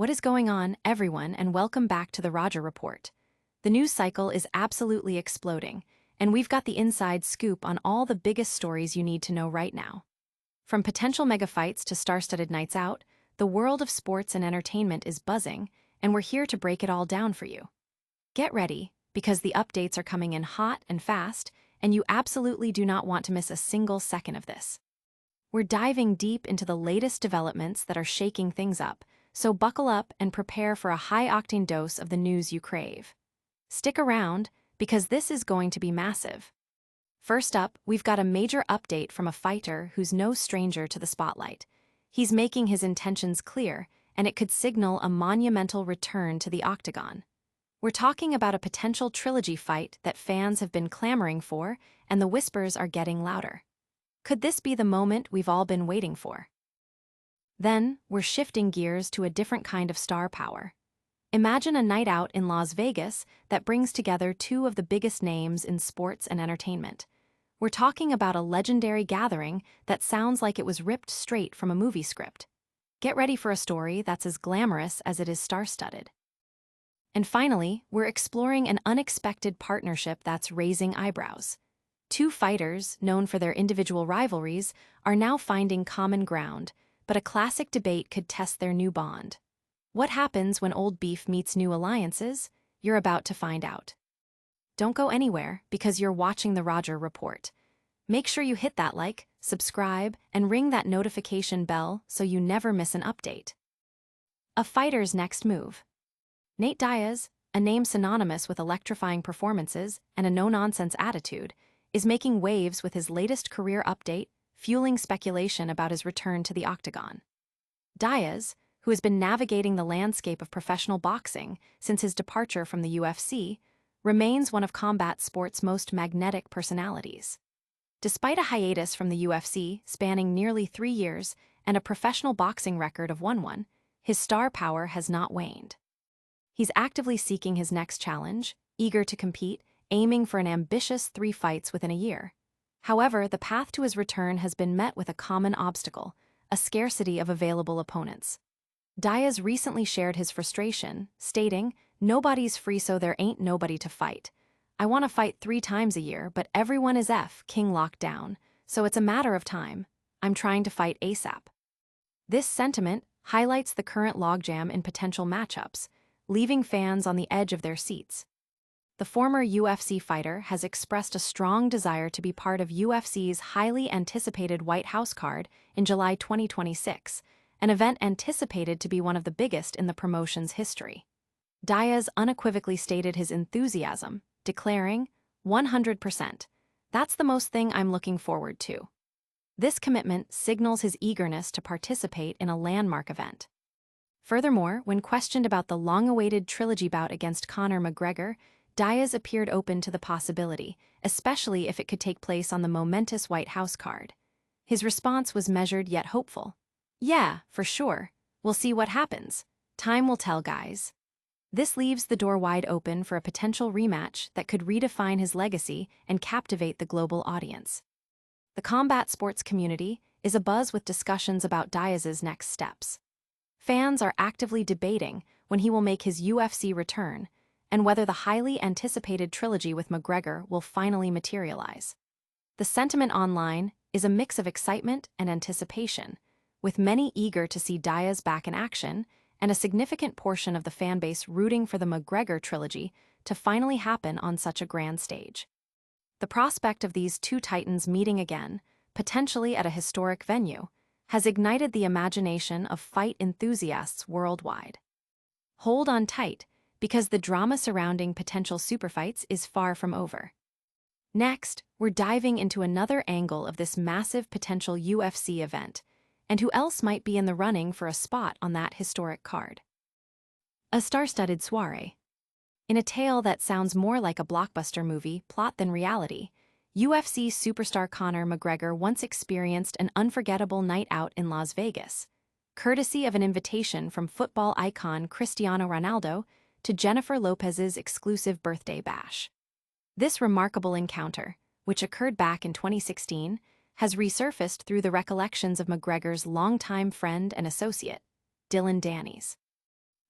What is going on, everyone, and welcome back to the Roger Report. The news cycle is absolutely exploding, and we've got the inside scoop on all the biggest stories you need to know right now. From potential mega fights to star-studded nights out, the world of sports and entertainment is buzzing, and we're here to break it all down for you. Get ready, because the updates are coming in hot and fast, and you absolutely do not want to miss a single second of this. We're diving deep into the latest developments that are shaking things up, so buckle up and prepare for a high-octane dose of the news you crave. Stick around, because this is going to be massive. First up, we've got a major update from a fighter who's no stranger to the spotlight. He's making his intentions clear, and it could signal a monumental return to the octagon. We're talking about a potential trilogy fight that fans have been clamoring for, and the whispers are getting louder. Could this be the moment we've all been waiting for? Then, we're shifting gears to a different kind of star power. Imagine a night out in Las Vegas that brings together two of the biggest names in sports and entertainment. We're talking about a legendary gathering that sounds like it was ripped straight from a movie script. Get ready for a story that's as glamorous as it is star-studded. And finally, we're exploring an unexpected partnership that's raising eyebrows. Two fighters, known for their individual rivalries, are now finding common ground, but a classic debate could test their new bond. What happens when old beef meets new alliances? You're about to find out. Don't go anywhere, because you're watching the Roger Report. Make sure you hit that like, subscribe, and ring that notification bell so you never miss an update. A fighter's next move. Nate Diaz, a name synonymous with electrifying performances and a no-nonsense attitude, is making waves with his latest career update, fueling speculation about his return to the octagon. Diaz, who has been navigating the landscape of professional boxing since his departure from the UFC, remains one of combat sport's most magnetic personalities. Despite a hiatus from the UFC spanning nearly 3 years and a professional boxing record of 1-1, his star power has not waned. He's actively seeking his next challenge, eager to compete, aiming for an ambitious 3 fights within a year. However, the path to his return has been met with a common obstacle: a scarcity of available opponents. Diaz recently shared his frustration, stating, "Nobody's free, so there ain't nobody to fight. I want to fight 3 times a year, but everyone is King locked down, so it's a matter of time. I'm trying to fight ASAP." This sentiment highlights the current logjam in potential matchups, leaving fans on the edge of their seats. The former UFC fighter has expressed a strong desire to be part of UFC's highly anticipated White House card in July 2026, an event anticipated to be one of the biggest in the promotion's history. Diaz unequivocally stated his enthusiasm, declaring, "100%. That's the most thing I'm looking forward to." This commitment signals his eagerness to participate in a landmark event. Furthermore, when questioned about the long-awaited trilogy bout against Conor McGregor, Diaz appeared open to the possibility, especially if it could take place on the momentous White House card. His response was measured yet hopeful. "Yeah, for sure. We'll see what happens. Time will tell, guys." This leaves the door wide open for a potential rematch that could redefine his legacy and captivate the global audience. The combat sports community is abuzz with discussions about Diaz's next steps. Fans are actively debating when he will make his UFC return, and whether the highly anticipated trilogy with McGregor will finally materialize. The sentiment online is a mix of excitement and anticipation, with many eager to see Diaz back in action and a significant portion of the fanbase rooting for the McGregor trilogy to finally happen on such a grand stage. The prospect of these two titans meeting again, potentially at a historic venue, has ignited the imagination of fight enthusiasts worldwide. Hold on tight, because the drama surrounding potential superfights is far from over. Next, we're diving into another angle of this massive potential UFC event, and who else might be in the running for a spot on that historic card. A star-studded soiree. In a tale that sounds more like a blockbuster movie plot than reality, UFC superstar Conor McGregor once experienced an unforgettable night out in Las Vegas, courtesy of an invitation from football icon Cristiano Ronaldo to Jennifer Lopez's exclusive birthday bash. This remarkable encounter, which occurred back in 2016, has resurfaced through the recollections of McGregor's longtime friend and associate, Dillon Danis.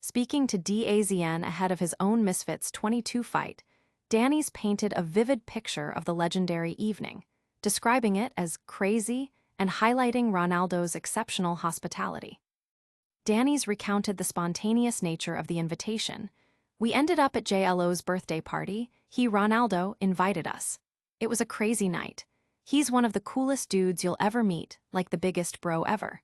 Speaking to Diaz ahead of his own Misfits 22 fight, Danis painted a vivid picture of the legendary evening, describing it as crazy and highlighting Ronaldo's exceptional hospitality. Danis recounted the spontaneous nature of the invitation. "We ended up at JLO's birthday party. Ronaldo, invited us. It was a crazy night. He's one of the coolest dudes you'll ever meet, like the biggest bro ever."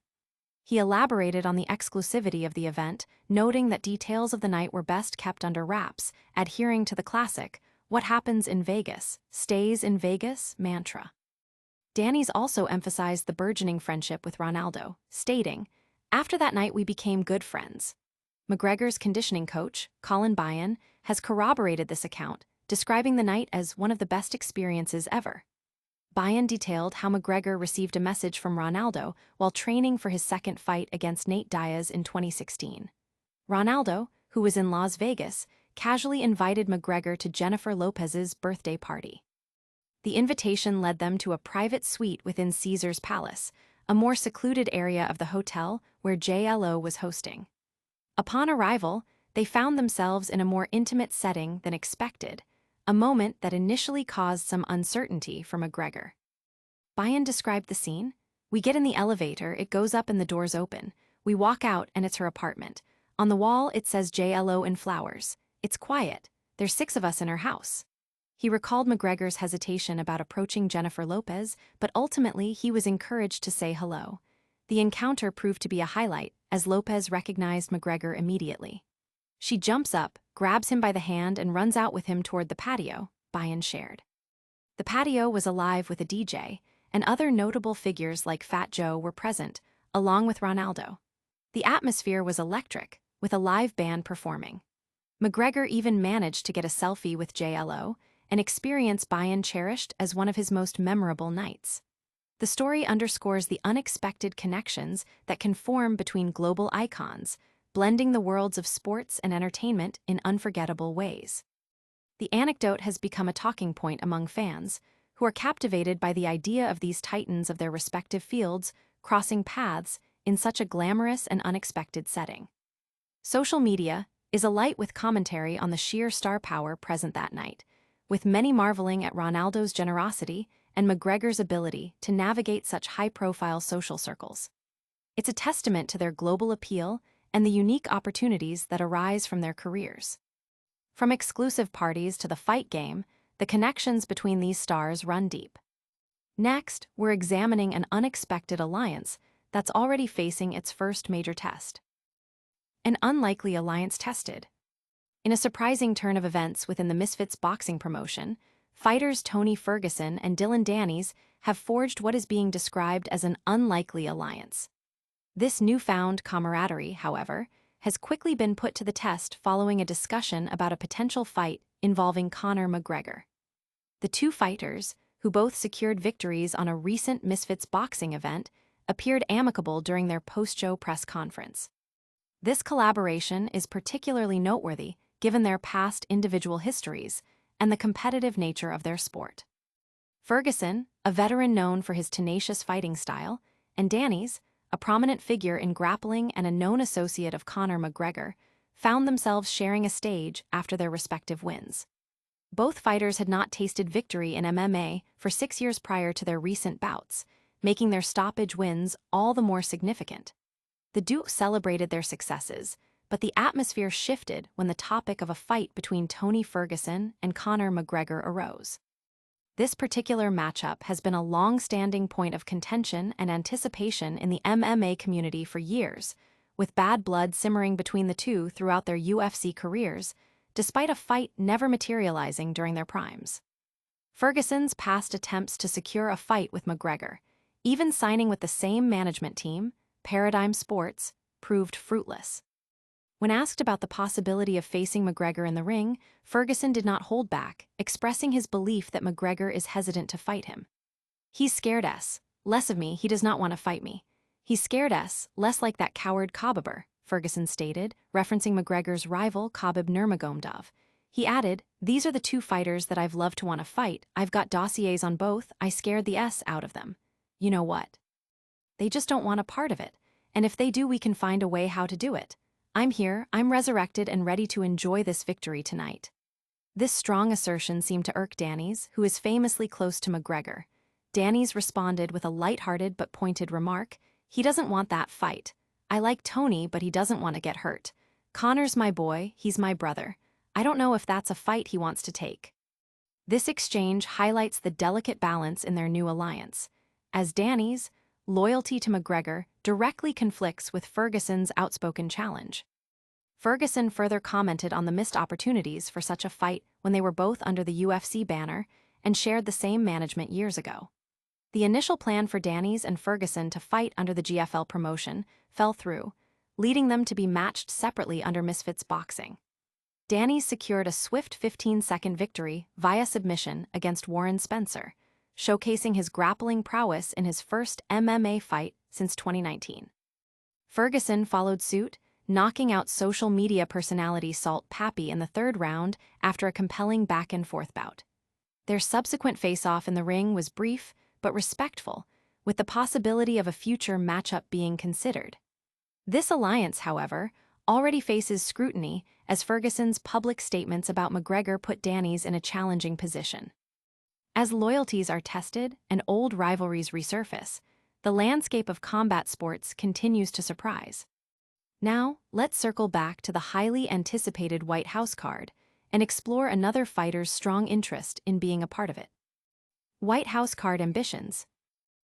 He elaborated on the exclusivity of the event, noting that details of the night were best kept under wraps, adhering to the classic, "What happens in Vegas, stays in Vegas" mantra. Danis also emphasized the burgeoning friendship with Ronaldo, stating, "After that night we became good friends." McGregor's conditioning coach, Colin Byron, has corroborated this account, describing the night as one of the best experiences ever. Byron detailed how McGregor received a message from Ronaldo while training for his second fight against Nate Diaz in 2016. Ronaldo, who was in Las Vegas, casually invited McGregor to Jennifer Lopez's birthday party. The invitation led them to a private suite within Caesar's Palace, a more secluded area of the hotel where JLO was hosting. Upon arrival, they found themselves in a more intimate setting than expected, a moment that initially caused some uncertainty for McGregor. Byron described the scene. "We get in the elevator, it goes up and the doors open. We walk out and it's her apartment. On the wall it says JLO in flowers. It's quiet. There's 6 of us in her house." He recalled McGregor's hesitation about approaching Jennifer Lopez, but ultimately he was encouraged to say hello. The encounter proved to be a highlight, as Lopez recognized McGregor immediately. She jumps up, grabs him by the hand and runs out with him toward the patio, Byron shared. The patio was alive with a DJ, and other notable figures like Fat Joe were present, along with Ronaldo. The atmosphere was electric, with a live band performing. McGregor even managed to get a selfie with JLO, an experience Byron cherished as one of his most memorable nights. The story underscores the unexpected connections that can form between global icons, blending the worlds of sports and entertainment in unforgettable ways. The anecdote has become a talking point among fans, who are captivated by the idea of these titans of their respective fields crossing paths in such a glamorous and unexpected setting. Social media is alight with commentary on the sheer star power present that night, with many marveling at Ronaldo's generosity and McGregor's ability to navigate such high-profile social circles. It's a testament to their global appeal and the unique opportunities that arise from their careers. From exclusive parties to the fight game, the connections between these stars run deep. Next, we're examining an unexpected alliance that's already facing its first major test. An unlikely alliance tested. In a surprising turn of events within the Misfits boxing promotion, fighters Tony Ferguson and Dillon Danis have forged what is being described as an unlikely alliance. This newfound camaraderie, however, has quickly been put to the test following a discussion about a potential fight involving Conor McGregor. The two fighters, who both secured victories on a recent Misfits boxing event, appeared amicable during their post-show press conference. This collaboration is particularly noteworthy given their past individual histories and the competitive nature of their sport. Ferguson, a veteran known for his tenacious fighting style, and Danis, a prominent figure in grappling and a known associate of Conor McGregor, found themselves sharing a stage after their respective wins. Both fighters had not tasted victory in MMA for 6 years prior to their recent bouts, making their stoppage wins all the more significant. The duo celebrated their successes, but the atmosphere shifted when the topic of a fight between Tony Ferguson and Conor McGregor arose. This particular matchup has been a long-standing point of contention and anticipation in the MMA community for years, with bad blood simmering between the two throughout their UFC careers, despite a fight never materializing during their primes. Ferguson's past attempts to secure a fight with McGregor, even signing with the same management team, Paradigm Sports, proved fruitless. When asked about the possibility of facing McGregor in the ring, Ferguson did not hold back, expressing his belief that McGregor is hesitant to fight him. "He's scared us. Less of me, he does not want to fight me. He's scared us, less like that coward Khabib," Ferguson stated, referencing McGregor's rival Khabib Nurmagomedov. He added, "These are the two fighters that I've loved to want to fight. I've got dossiers on both. I scared the S out of them. You know what? They just don't want a part of it. And if they do, we can find a way how to do it. I'm here, I'm resurrected and ready to enjoy this victory tonight." This strong assertion seemed to irk Danis, who is famously close to McGregor. Danis responded with a lighthearted but pointed remark: "He doesn't want that fight. I like Tony, but he doesn't want to get hurt. Conor's my boy, he's my brother. I don't know if that's a fight he wants to take." This exchange highlights the delicate balance in their new alliance. As Danis, loyalty to McGregor directly conflicts with Ferguson's outspoken challenge. Ferguson further commented on the missed opportunities for such a fight when they were both under the UFC banner and shared the same management years ago. The initial plan for Danis and Ferguson to fight under the GFL promotion fell through, leading them to be matched separately under Misfits Boxing. Danis secured a swift 15-second victory via submission against Warren Spencer, showcasing his grappling prowess in his first MMA fight since 2019. Ferguson followed suit, knocking out social media personality Salt Pappy in the third round after a compelling back-and-forth bout. Their subsequent face-off in the ring was brief but respectful, with the possibility of a future matchup being considered. This alliance, however, already faces scrutiny as Ferguson's public statements about McGregor put Danis in a challenging position. As loyalties are tested and old rivalries resurface, the landscape of combat sports continues to surprise. Now, let's circle back to the highly anticipated White House card and explore another fighter's strong interest in being a part of it. White House card ambitions.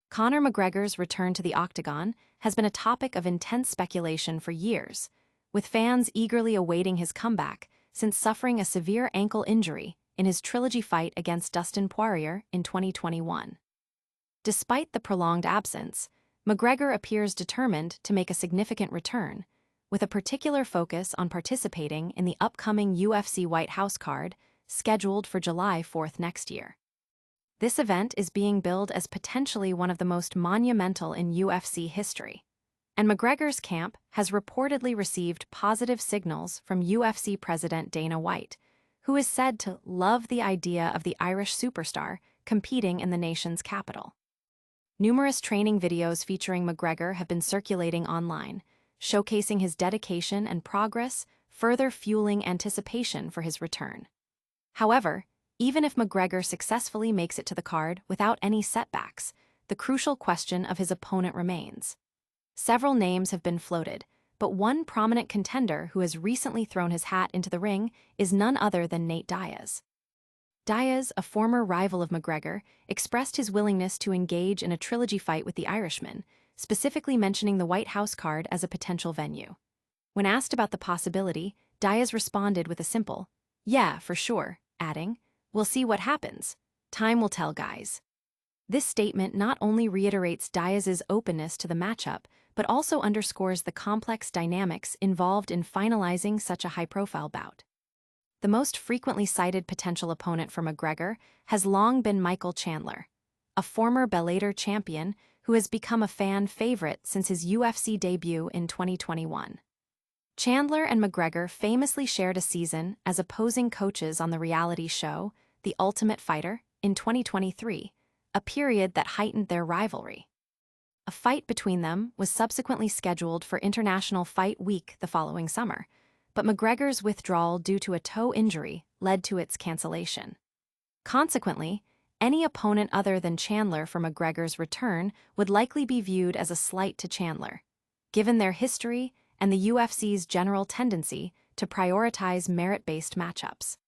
Conor McGregor's return to the octagon has been a topic of intense speculation for years, with fans eagerly awaiting his comeback since suffering a severe ankle injury in his trilogy fight against Dustin Poirier in 2021. Despite the prolonged absence, McGregor appears determined to make a significant return, with a particular focus on participating in the upcoming UFC White House card scheduled for July 4th next year. This event is being billed as potentially one of the most monumental in UFC history, and McGregor's camp has reportedly received positive signals from UFC President Dana White, who is said to love the idea of the Irish superstar competing in the nation's capital. Numerous training videos featuring McGregor have been circulating online, showcasing his dedication and progress, further fueling anticipation for his return. However, even if McGregor successfully makes it to the card without any setbacks, the crucial question of his opponent remains. Several names have been floated, but one prominent contender who has recently thrown his hat into the ring is none other than Nate Diaz. Diaz, a former rival of McGregor, expressed his willingness to engage in a trilogy fight with the Irishman, specifically mentioning the White House card as a potential venue. When asked about the possibility, Diaz responded with a simple, "Yeah, for sure," adding, "We'll see what happens. Time will tell, guys." This statement not only reiterates Diaz's openness to the matchup, but also underscores the complex dynamics involved in finalizing such a high-profile bout. The most frequently cited potential opponent for McGregor has long been Michael Chandler, a former Bellator champion who has become a fan favorite since his UFC debut in 2021. Chandler and McGregor famously shared a season as opposing coaches on the reality show The Ultimate Fighter in 2023, a period that heightened their rivalry. A fight between them was subsequently scheduled for International Fight Week the following summer, but McGregor's withdrawal due to a toe injury led to its cancellation. Consequently, any opponent other than Chandler for McGregor's return would likely be viewed as a slight to Chandler, given their history and the UFC's general tendency to prioritize merit-based matchups.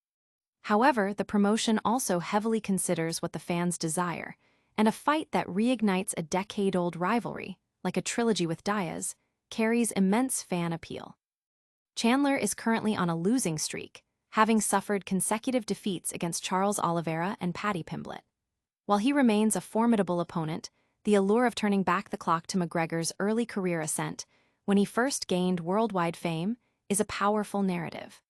However, the promotion also heavily considers what the fans desire, and a fight that reignites a decade-old rivalry, like a trilogy with Diaz, carries immense fan appeal. Chandler is currently on a losing streak, having suffered consecutive defeats against Charles Oliveira and Paddy Pimblett. While he remains a formidable opponent, the allure of turning back the clock to McGregor's early career ascent, when he first gained worldwide fame, is a powerful narrative.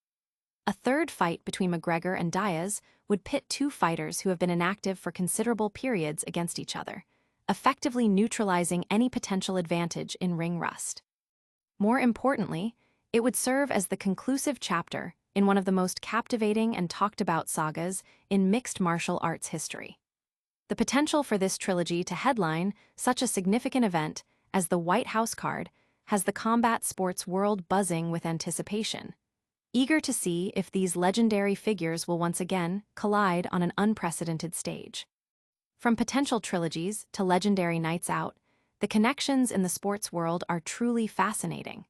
A third fight between McGregor and Diaz would pit two fighters who have been inactive for considerable periods against each other, effectively neutralizing any potential advantage in ring rust. More importantly, it would serve as the conclusive chapter in one of the most captivating and talked-about sagas in mixed martial arts history. The potential for this trilogy to headline such a significant event as the White House card has the combat sports world buzzing with anticipation, eager to see if these legendary figures will once again collide on an unprecedented stage. From potential trilogies to legendary nights out, the connections in the sports world are truly fascinating.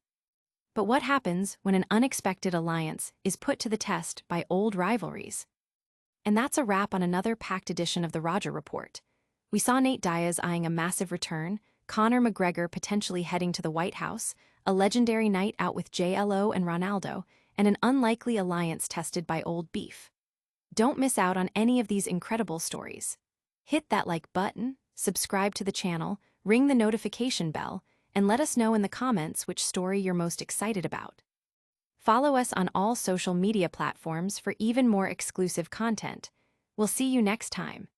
But what happens when an unexpected alliance is put to the test by old rivalries? And that's a wrap on another packed edition of the Roger Report. We saw Nate Diaz eyeing a massive return, Conor McGregor potentially heading to the White House, a legendary night out with JLO and Ronaldo, and an unlikely alliance tested by old beef. Don't miss out on any of these incredible stories. Hit that like button, subscribe to the channel, ring the notification bell, and let us know in the comments which story you're most excited about. Follow us on all social media platforms for even more exclusive content. We'll see you next time.